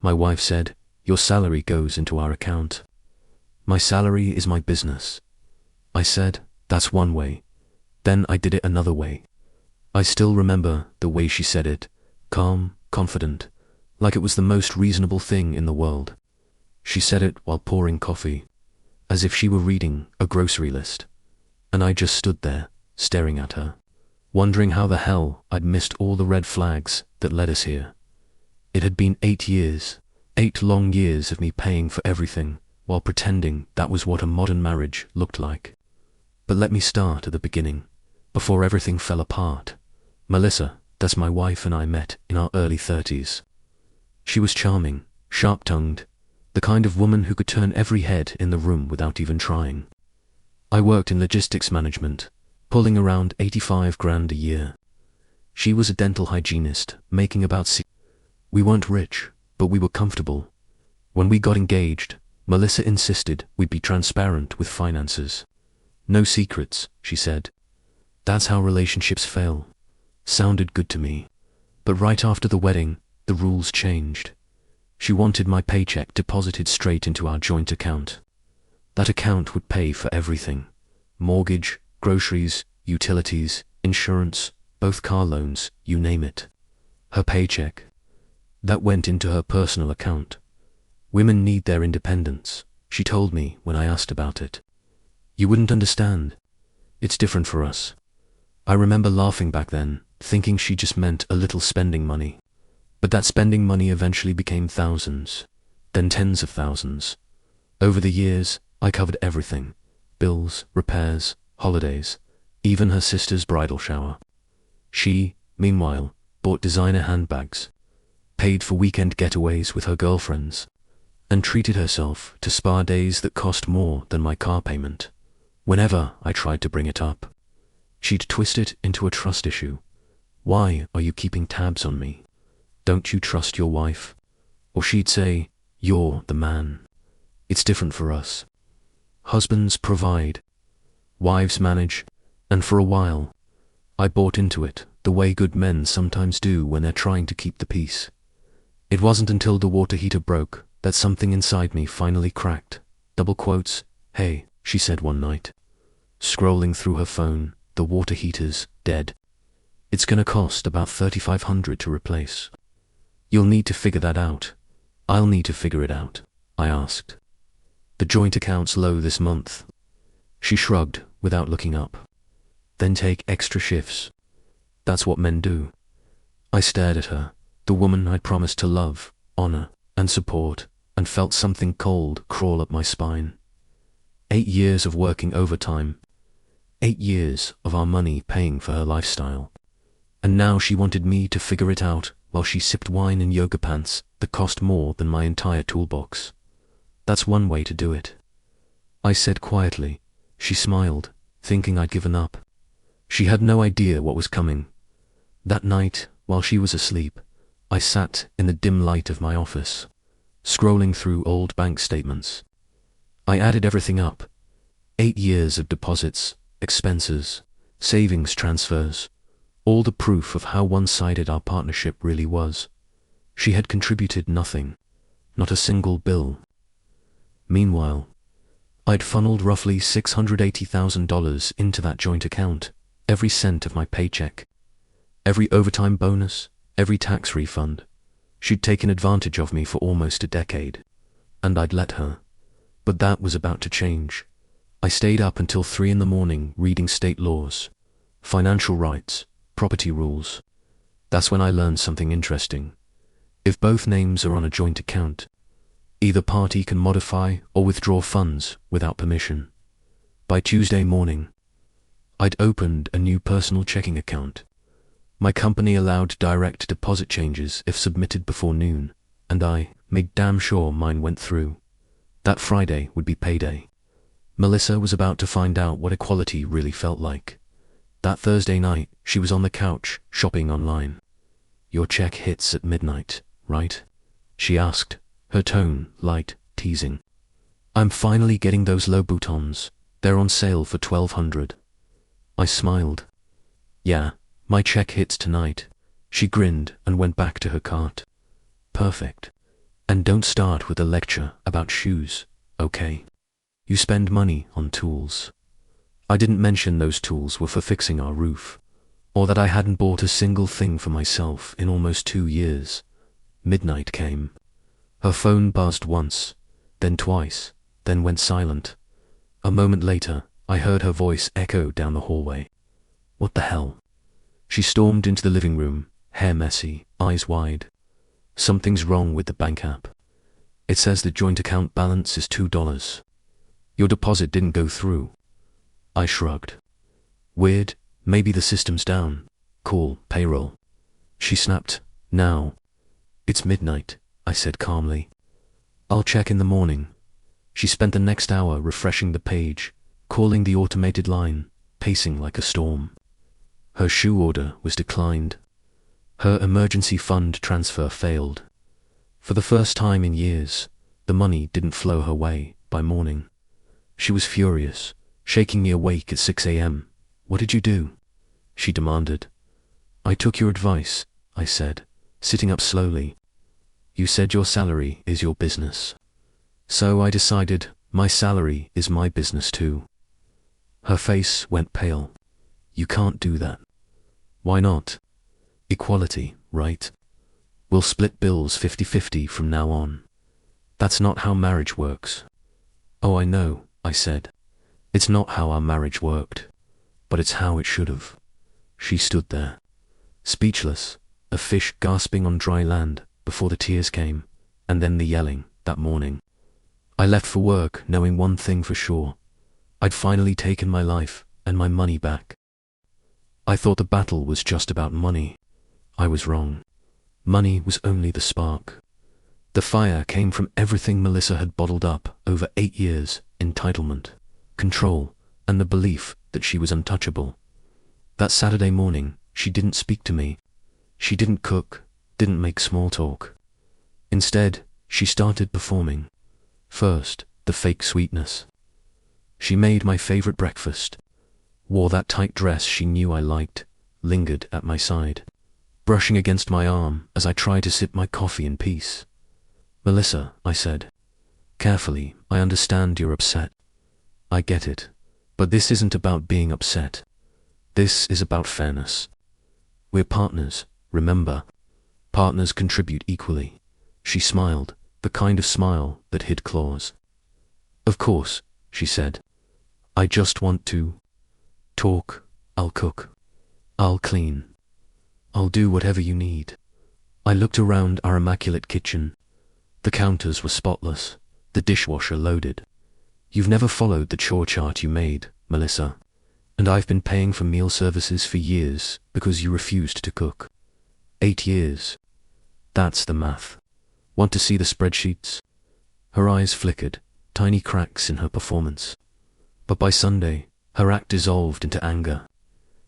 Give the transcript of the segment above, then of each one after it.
My wife said, "Your salary goes into our account." "My salary is my business." I said, "That's one way." Then I did it another way. I still remember the way she said it, calm, confident, like it was the most reasonable thing in the world. She said it while pouring coffee, as if she were reading a grocery list. And I just stood there, staring at her, wondering how the hell I'd missed all the red flags that led us here. It had been 8 years, 8 long years of me paying for everything, while pretending that was what a modern marriage looked like. But let me start at the beginning, before everything fell apart. Melissa, that's my wife, and I met in our early 30s. She was charming, sharp-tongued, the kind of woman who could turn every head in the room without even trying. I worked in logistics management, pulling around 85 grand a year. She was a dental hygienist, making about 6. We weren't rich, but we were comfortable. When we got engaged, Melissa insisted we'd be transparent with finances. "No secrets," she said. "That's how relationships fail." Sounded good to me. But right after the wedding, the rules changed. She wanted my paycheck deposited straight into our joint account. That account would pay for everything: mortgage, groceries, utilities, insurance, both car loans, you name it. Her paycheck. That went into her personal account. "Women need their independence," she told me when I asked about it. "You wouldn't understand. It's different for us." I remember laughing back then, thinking she just meant a little spending money. But that spending money eventually became thousands, then tens of thousands. Over the years, I covered everything: bills, repairs, holidays, even her sister's bridal shower. She, meanwhile, bought designer handbags, paid for weekend getaways with her girlfriends, and treated herself to spa days that cost more than my car payment. Whenever I tried to bring it up, she'd twist it into a trust issue. "Why are you keeping tabs on me? Don't you trust your wife?" Or she'd say, "You're the man. It's different for us. Husbands provide, wives manage." And for a while, I bought into it the way good men sometimes do when they're trying to keep the peace. It wasn't until the water heater broke that something inside me finally cracked. Double quotes, "Hey," she said one night, scrolling through her phone, "the water heater's dead. It's gonna cost about $3,500 to replace. You'll need to figure that out." "I'll need to figure it out," I asked. "The joint account's low this month." She shrugged without looking up. "Then take extra shifts. That's what men do." I stared at her, the woman I'd promised to love, honor, and support, and felt something cold crawl up my spine. 8 years of working overtime. 8 years of our money paying for her lifestyle. And now she wanted me to figure it out while she sipped wine in yoga pants that cost more than my entire toolbox. "That's one way to do it," I said quietly. She smiled, thinking I'd given up. She had no idea what was coming. That night, while she was asleep, I sat in the dim light of my office, scrolling through old bank statements. I added everything up: 8 years of deposits, expenses, savings transfers, all the proof of how one-sided our partnership really was. She had contributed nothing, not a single bill. Meanwhile, I'd funneled roughly $680,000 into that joint account, every cent of my paycheck, every overtime bonus, every tax refund. She'd taken advantage of me for almost a decade, and I'd let her. But that was about to change. I stayed up until 3 in the morning reading state laws, financial rights, property rules. That's when I learned something interesting. If both names are on a joint account, either party can modify or withdraw funds without permission. By Tuesday morning, I'd opened a new personal checking account. My company allowed direct deposit changes if submitted before noon, and I made damn sure mine went through. That Friday would be payday. Melissa was about to find out what equality really felt like. That Thursday night, she was on the couch, shopping online. "Your check hits at midnight, right?" she asked, her tone light, teasing. "I'm finally getting those Louboutins. They're on sale for $1,200. I smiled. "Yeah, my check hits tonight." She grinned and went back to her cart. "Perfect. And don't start with a lecture about shoes, okay? You spend money on tools. I didn't mention those tools were for fixing our roof, or that I hadn't bought a single thing for myself in almost 2 years. Midnight came. Her phone buzzed once, then twice, then went silent. A moment later, I heard her voice echo down the hallway. What the hell? She stormed into the living room, hair messy, eyes wide. Something's wrong with the bank app. It says the joint account balance is $2. Your deposit didn't go through. I shrugged. Weird, maybe the system's down. Call payroll. She snapped, now. It's midnight, I said calmly. I'll check in the morning. She spent the next hour refreshing the page, calling the automated line, pacing like a storm. Her shoe order was declined. Her emergency fund transfer failed. For the first time in years, the money didn't flow her way by morning. She was furious, shaking me awake at 6 a.m. What did you do? She demanded. I took your advice, I said, sitting up slowly. You said your salary is your business. So I decided my salary is my business too. Her face went pale. You can't do that. Why not? Equality, right? We'll split bills 50-50 from now on. That's not how marriage works. Oh, I know, I said. It's not how our marriage worked, but it's how it should have. She stood there, speechless, a fish gasping on dry land before the tears came, and then the yelling that morning. I left for work knowing one thing for sure. I'd finally taken my life and my money back. I thought the battle was just about money. I was wrong. Money was only the spark. The fire came from everything Melissa had bottled up over 8 years: entitlement, control, and the belief that she was untouchable. That Saturday morning, she didn't speak to me. She didn't cook, didn't make small talk. Instead, she started performing. First, the fake sweetness. She made my favorite breakfast, wore that tight dress she knew I liked, lingered at my side, brushing against my arm as I tried to sip my coffee in peace. Melissa, I said, carefully, I understand you're upset. I get it, but this isn't about being upset. This is about fairness. We're partners, remember? Partners contribute equally. She smiled, the kind of smile that hid claws. Of course, she said. I just want to talk. I'll cook. I'll clean. I'll do whatever you need. I looked around our immaculate kitchen. The counters were spotless, the dishwasher loaded. You've never followed the chore chart you made, Melissa, and I've been paying for meal services for years because you refused to cook. 8 years. That's the math. Want to see the spreadsheets? Her eyes flickered, tiny cracks in her performance. But by Sunday, her act dissolved into anger.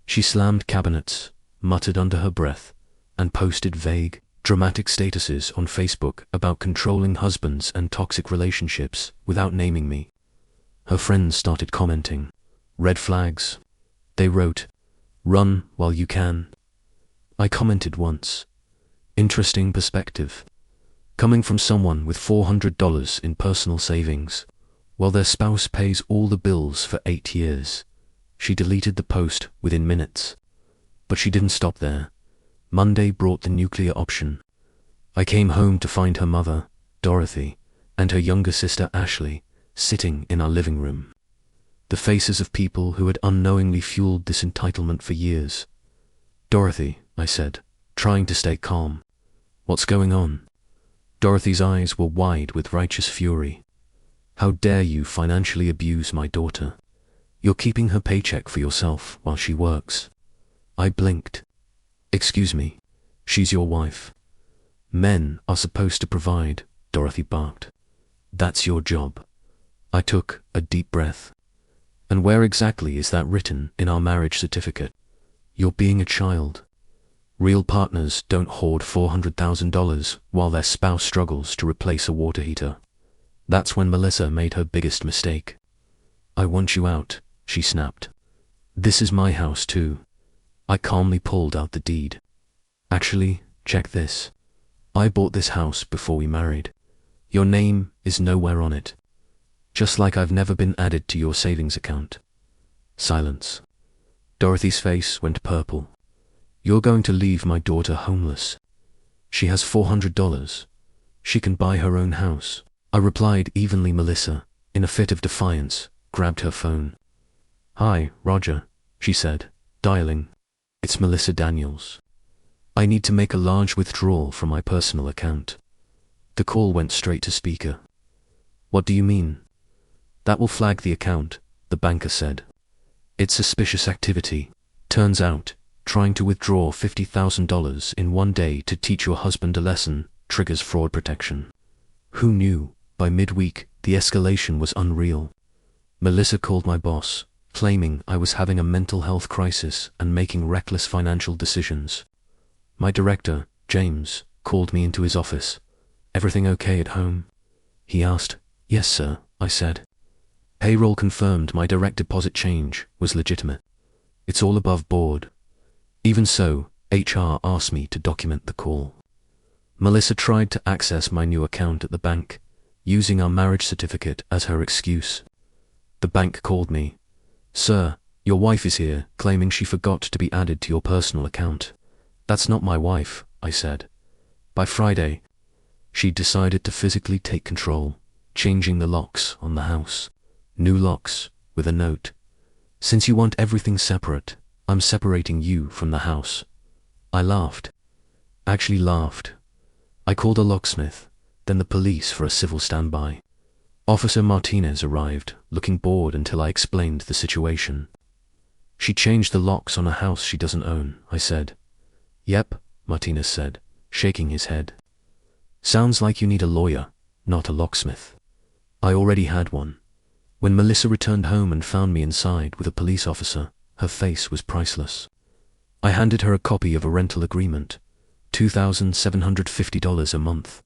She slammed cabinets, muttered under her breath, and posted vague, dramatic statuses on Facebook about controlling husbands and toxic relationships without naming me. Her friends started commenting. Red flags. They wrote, "Run while you can." I commented once. Interesting perspective. Coming from someone with $400 in personal savings, while their spouse pays all the bills for 8 years. She deleted the post within minutes. But she didn't stop there. Monday brought the nuclear option. I came home to find her mother, Dorothy, and her younger sister Ashley, sitting in our living room. The faces of people who had unknowingly fueled this entitlement for years. Dorothy, I said, trying to stay calm. What's going on? Dorothy's eyes were wide with righteous fury. How dare you financially abuse my daughter? You're keeping her paycheck for yourself while she works. I blinked. Excuse me, she's your wife. Men are supposed to provide, Dorothy barked. That's your job. I took a deep breath. And where exactly is that written in our marriage certificate? You're being a child. Real partners don't hoard $400,000 while their spouse struggles to replace a water heater. That's when Melissa made her biggest mistake. I want you out, she snapped. This is my house too. I calmly pulled out the deed. Actually, check this. I bought this house before we married. Your name is nowhere on it. Just like I've never been added to your savings account. Silence. Dorothy's face went purple. You're going to leave my daughter homeless. She has $400. She can buy her own house. I replied evenly. Melissa, in a fit of defiance, grabbed her phone. Hi, Roger, she said, dialing. It's Melissa Daniels. I need to make a large withdrawal from my personal account. The call went straight to speaker. What do you mean? That will flag the account, the banker said. It's suspicious activity. Turns out, trying to withdraw $50,000 in one day to teach your husband a lesson triggers fraud protection. Who knew? By midweek, the escalation was unreal. Melissa called my boss, claiming I was having a mental health crisis and making reckless financial decisions. My director, James, called me into his office. Everything okay at home? He asked. Yes, sir, I said. Payroll confirmed my direct deposit change was legitimate. It's all above board. Even so, HR asked me to document the call. Melissa tried to access my new account at the bank, using our marriage certificate as her excuse. The bank called me. Sir, your wife is here, claiming she forgot to be added to your personal account. That's not my wife, I said. By Friday, she decided to physically take control, changing the locks on the house. New locks, with a note. Since you want everything separate, I'm separating you from the house. I laughed. Actually laughed. I called a locksmith, then the police for a civil standby. Officer Martinez arrived, looking bored until I explained the situation. She changed the locks on a house she doesn't own, I said. Yep, Martinez said, shaking his head. Sounds like you need a lawyer, not a locksmith. I already had one. When Melissa returned home and found me inside with a police officer, her face was priceless. I handed her a copy of a rental agreement, $2,750 a month.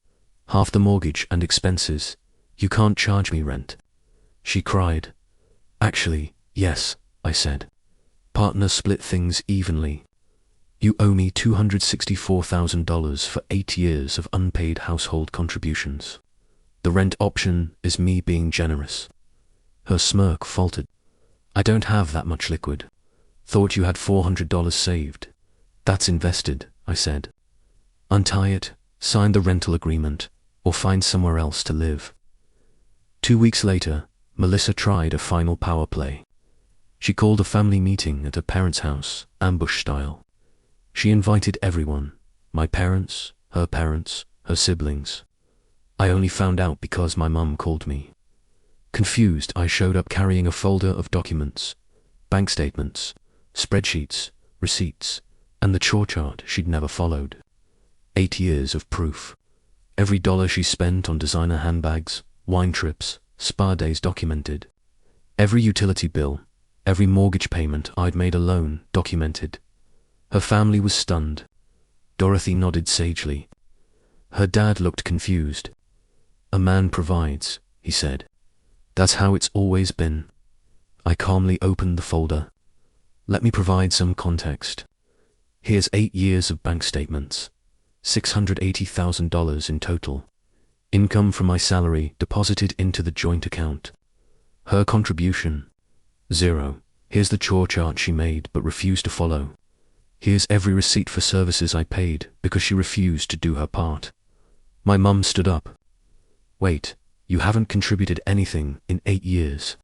Half the mortgage and expenses. You can't charge me rent. She cried. Actually, yes, I said. Partner split things evenly. You owe me $264,000 for 8 years of unpaid household contributions. The rent option is me being generous. Her smirk faltered. I don't have that much liquid. Thought you had $400 saved. That's invested, I said. Untie it, sign the rental agreement, or find somewhere else to live. 2 weeks later, Melissa tried a final power play. She called a family meeting at her parents' house, ambush style. She invited everyone, my parents, her siblings. I only found out because my mum called me. Confused, I showed up carrying a folder of documents, bank statements, spreadsheets, receipts, and the chore chart she'd never followed. 8 years of proof. Every dollar she spent on designer handbags, wine trips, spa days documented. Every utility bill, every mortgage payment I'd made alone documented. Her family was stunned. Dorothy nodded sagely. Her dad looked confused. A man provides, he said. That's how it's always been. I calmly opened the folder. Let me provide some context. Here's 8 years of bank statements. $680,000 in total. Income from my salary deposited into the joint account. Her contribution, 0. Here's the chore chart she made but refused to follow. Here's every receipt for services I paid because she refused to do her part. My mum stood up. Wait, you haven't contributed anything in 8 years.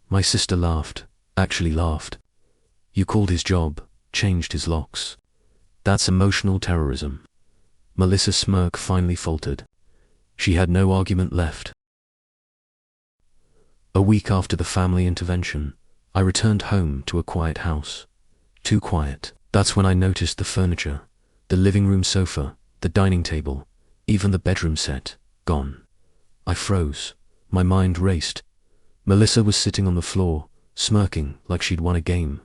My sister laughed, actually laughed. You called his job, changed his locks. That's emotional terrorism. Melissa's smirk finally faltered. She had no argument left. A week after the family intervention, I returned home to a quiet house. Too quiet. That's when I noticed the furniture, the living room sofa, the dining table, even the bedroom set, gone. I froze. My mind raced. Melissa was sitting on the floor, smirking like she'd won a game.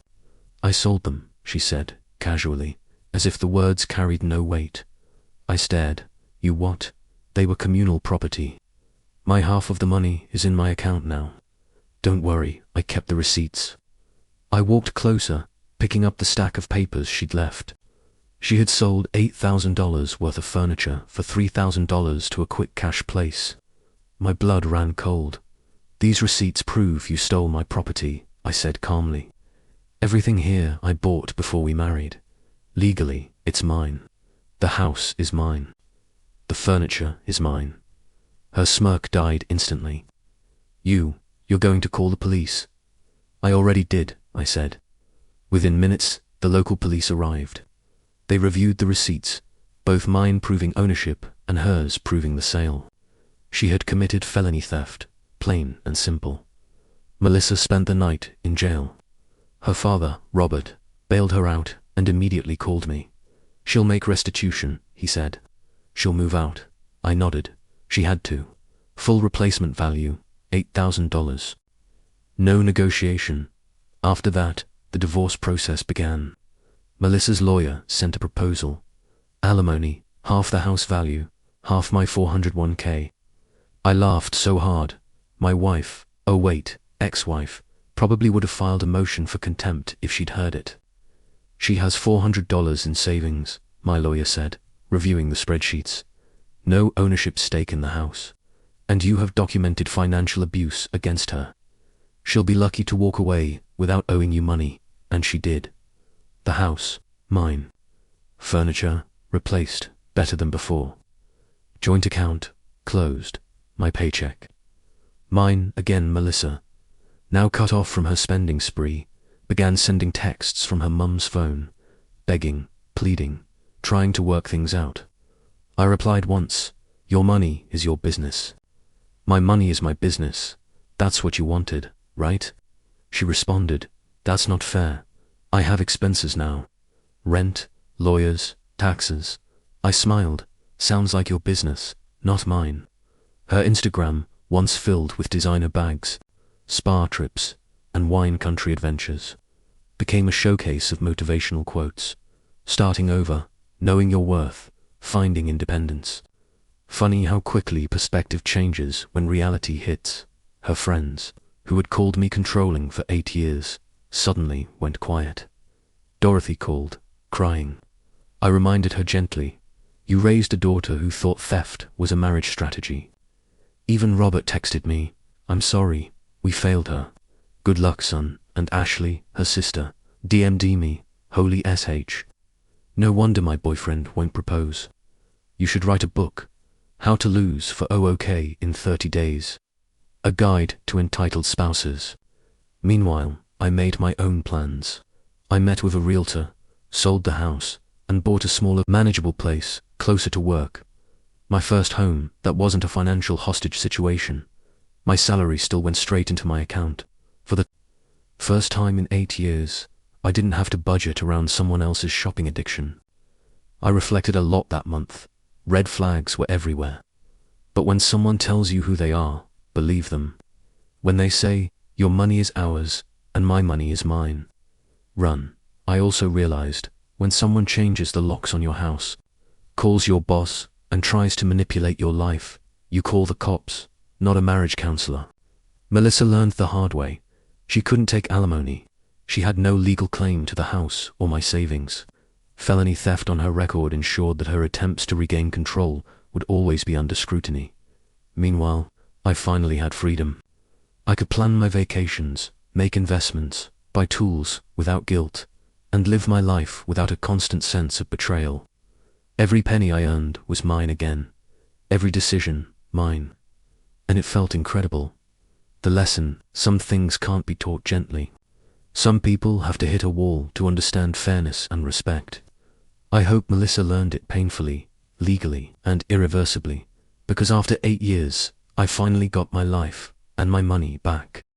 I sold them, she said, casually, as if the words carried no weight. I stared. You what? They were communal property. My half of the money is in my account now. Don't worry, I kept the receipts. I walked closer, picking up the stack of papers she'd left. She had sold $8,000 worth of furniture for $3,000 to a quick cash place. My blood ran cold. "These receipts prove you stole my property," I said calmly. "Everything here I bought before we married. Legally, it's mine. The house is mine. The furniture is mine." Her smirk died instantly. You're going to call the police?" "I already did," I said. Within minutes, the local police arrived. They reviewed the receipts, both mine proving ownership and hers proving the sale. She had committed felony theft, plain and simple. Melissa spent the night in jail. Her father, Robert, bailed her out and immediately called me. "She'll make restitution," he said. "She'll move out." I nodded. She had to. Full replacement value, $8,000. No negotiation. After that, the divorce process began. Melissa's lawyer sent a proposal. Alimony, half the house value, half my 401k. I laughed so hard. My wife, oh wait, ex-wife, probably would have filed a motion for contempt if she'd heard it. "She has $400 in savings," my lawyer said, reviewing the spreadsheets. "No ownership stake in the house. And you have documented financial abuse against her. She'll be lucky to walk away without owing you money," and she did. The house, mine. Furniture, replaced, better than before. Joint account, closed. My paycheck. Mine again. Melissa, now cut off from her spending spree, began sending texts from her mum's phone, begging, pleading, trying to work things out. I replied once, "Your money is your business." "My money is my business. That's what you wanted, right?" She responded, "That's not fair. I have expenses now. Rent, lawyers, taxes." I smiled. "Sounds like your business, not mine." Her Instagram, once filled with designer bags, spa trips, and wine country adventures, became a showcase of motivational quotes. Starting over, knowing your worth, finding independence. Funny how quickly perspective changes when reality hits. Her friends, who had called me controlling for 8 years, suddenly went quiet. Dorothy called, crying. I reminded her gently, "You raised a daughter who thought theft was a marriage strategy." Even Robert texted me, "I'm sorry, we failed her. Good luck, son," and Ashley, her sister, DM'd me, "Holy SH. No wonder my boyfriend won't propose. You should write a book. How to lose for OK in 30 days. A guide to entitled spouses." Meanwhile, I made my own plans. I met with a realtor, sold the house, and bought a smaller, manageable place, closer to work. My first home that wasn't a financial hostage situation. My salary still went straight into my account. For the first time in 8 years, I didn't have to budget around someone else's shopping addiction. I reflected a lot that month. Red flags were everywhere. But when someone tells you who they are, believe them. When they say, "Your money is ours, and my money is mine," run. I also realized, when someone changes the locks on your house, calls your boss, and tries to manipulate your life, you call the cops, not a marriage counselor. Melissa learned the hard way. She couldn't take alimony. She had no legal claim to the house or my savings. Felony theft on her record ensured that her attempts to regain control would always be under scrutiny. Meanwhile, I finally had freedom. I could plan my vacations, make investments, buy tools without guilt, and live my life without a constant sense of betrayal. Every penny I earned was mine again. Every decision, mine. And it felt incredible. The lesson: some things can't be taught gently. Some people have to hit a wall to understand fairness and respect. I hope Melissa learned it painfully, legally, and irreversibly, because after 8 years, I finally got my life and my money back.